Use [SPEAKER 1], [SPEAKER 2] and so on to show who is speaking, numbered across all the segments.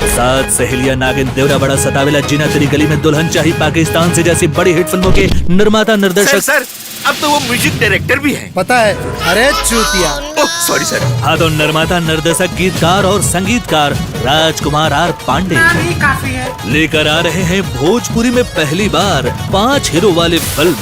[SPEAKER 1] सात सहेलियां नागिन देवरा बड़ा सतावेला जीना तेरी गली में दुल्हन चाहिए पाकिस्तान से जैसी बड़ी हिट फिल्मों के निर्माता निर्देशक।
[SPEAKER 2] सर अब तो वो म्यूजिक डायरेक्टर भी है।
[SPEAKER 3] पता है, अरे चूतिया।
[SPEAKER 2] ओह सॉरी सर।
[SPEAKER 1] हाँ तो निर्माता निर्देशक गीतकार और संगीतकार राजकुमार आर पांडे
[SPEAKER 4] काफी है।
[SPEAKER 1] लेकर आ रहे हैं भोजपुरी में पहली बार 5 हीरो वाली film.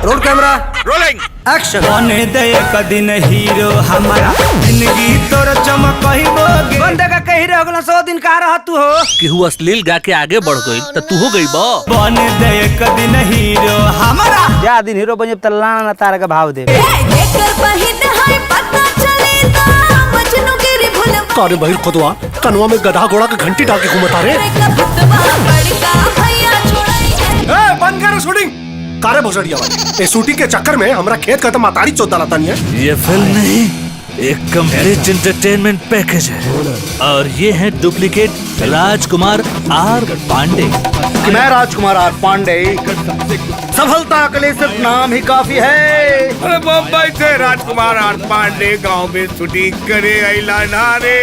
[SPEAKER 3] Roll camera
[SPEAKER 2] rolling
[SPEAKER 3] action.
[SPEAKER 5] बने दे एक दिन हीरो हमारा जिंदगी तोर चमकहिबोगे। बंदे का कही रह गलो 100 दिन का रह तू हो
[SPEAKER 1] कि हु अश्लील गा के आगे बढ़ गई तो तू हो गई बा।
[SPEAKER 5] बने दे एक दिन हीरो हमारा या दिन हीरो बने तल्ला ना तारा का भाव दे।
[SPEAKER 3] कारे बहिर खुदवा कनवा में गधा घोड़ा का घंटी डाल के घूमता रे। बंद करो शूटिंग। कारे भोसड़िया वाली शूटिंग के चक्कर में हमरा खेत खत्म मातारी चौथा लाता नहीं है।
[SPEAKER 1] ये फिल्म नहीं, एक कंप्लीट एंटरटेनमेंट पैकेज है और ये है डुप्लीकेट राजकुमार आर पांडे।
[SPEAKER 3] मैं राजकुमार आर पांडे, सफलता के लिए सिर्फ नाम ही काफी है।
[SPEAKER 2] अरे बम्बई से राजकुमार आर पांडे गांव में शूटिंग करे अइला ना रे।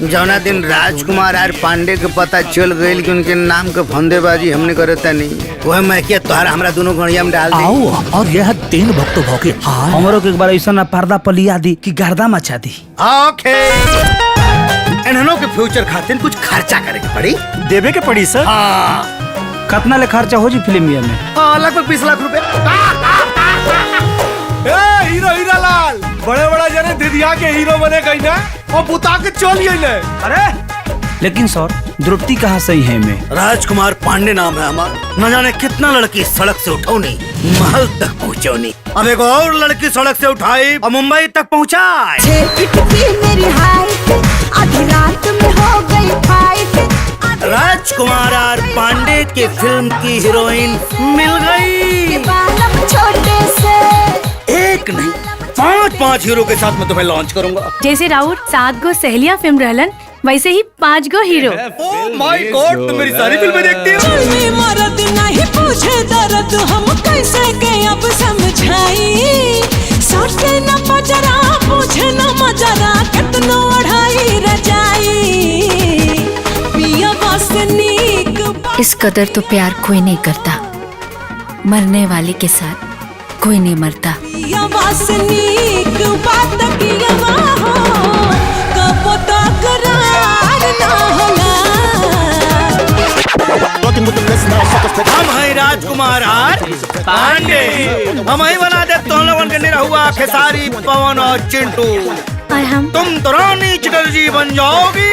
[SPEAKER 6] जौना दिन राजकुमार आर पांडे के पता चल गई कि उनके नाम के फंदेबाजी हमने करे नहीं, वह मैं क्या तोहरा हमरा दोनों गड़िया में डाल
[SPEAKER 1] आओ और यह 3 भक्तों भौके
[SPEAKER 5] हमरो के एक बार ऐसा ना पर्दा पलिया दी कि गर्दा मचा दी।
[SPEAKER 6] ओके, इन्होंने के फ्यूचर खातिर कुछ खर्चा करे के पड़ी।
[SPEAKER 3] देवे के पड़ी सर।
[SPEAKER 5] कितना ले खर्चा हो जी फिल्म में?
[SPEAKER 6] लगभग 20 लाख रुपए।
[SPEAKER 3] हीरो हीरा लाल बड़े बड़ा जने दिदिया के हीरो बने गई ना और बुता के चल गई ना।
[SPEAKER 5] अरे लेकिन सर द्रौपदी कहाँ सही है में?
[SPEAKER 6] राजकुमार पांडे नाम है हमारा। न जाने कितना लड़की सड़क से उठौनी, महल तक पहुँचौनी। अब एक और लड़की सड़क से उठाई और मुंबई तक पहुँचाई।
[SPEAKER 7] मेरी हाइट आधी रात में हो गई फाइट।
[SPEAKER 6] राजकुमार आर पांडे के फिल्म की हीरोइन मिल गई।
[SPEAKER 7] बालम छोटे से
[SPEAKER 6] एक नहीं 5 हीरो के साथ मैं तुम्हें लॉन्च करूंगा।
[SPEAKER 8] जैसे राउत 7 गो सहेलिया फिल्म रहलन वैसे ही 5 गो हीरो।
[SPEAKER 6] ओह माय गॉड, तुम मेरी सारी फिल्में देखती हो।
[SPEAKER 7] मरद नहीं पूछे दर्द हम कैसे के अब समझाई। सोचे न मजरा पूछे न मजरा कितनो अढ़ाई रजाई। पिया वासनीक
[SPEAKER 8] इस कदर तो प्यार कोई नहीं करता, मरने वाले के साथ कोई नहीं मरता।
[SPEAKER 7] पिया वासनीक बात किया हो कब तक करार ना होला।
[SPEAKER 6] हम हैं राजकुमार आर पांडे। हम ही बना दे तुम लोगों के निरहुआ खेसारी पवन और चिंटू।
[SPEAKER 8] और हम
[SPEAKER 6] तुम तो रानी चटर्जी बन जाओगी।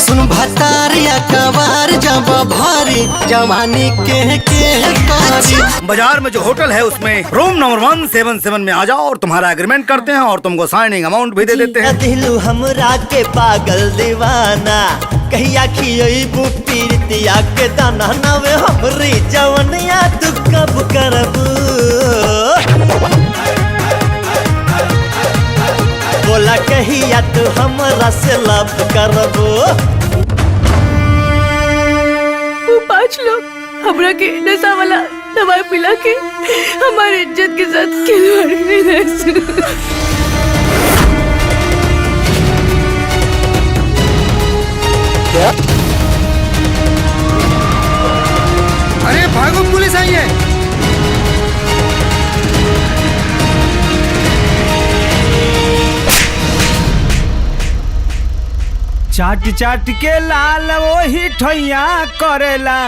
[SPEAKER 9] सुन भतारिया कबार जब भारी जवानी के कारी।
[SPEAKER 6] बाजार में जो होटल है उसमें रूम नंबर 177 में आ जाओ और तुम्हारा एग्रीमेंट करते हैं और तुमको साइनिंग अमाउंट भी दे देते हैं।
[SPEAKER 9] दिलू हमरा के पागल दीवाना कहिया खियबू पीरतिया के दाना नवे हमरी जवनिया तू कब करबू। बोला कहिया तू हमरा से लव करबो।
[SPEAKER 8] वो 5 लोग हमरा के नशा वाला दवाई पिला के हमारे इज्जत के साथ खिलवाड़ कर।
[SPEAKER 3] अरे भागो, पुलिस आई है।
[SPEAKER 5] चाट चाट के लाल वही ठैया करेला,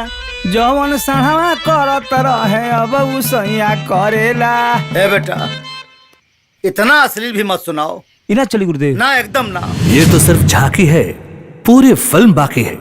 [SPEAKER 5] जवन सढ़वा करत रहे अब उसैया करेला।
[SPEAKER 6] ए बेटा इतना अश्लील भी मत सुनाओ।
[SPEAKER 5] इना चली गुरुदेव।
[SPEAKER 6] ना एकदम ना।
[SPEAKER 1] ये तो सिर्फ झांकी है, पूरी फिल्म बाकी है।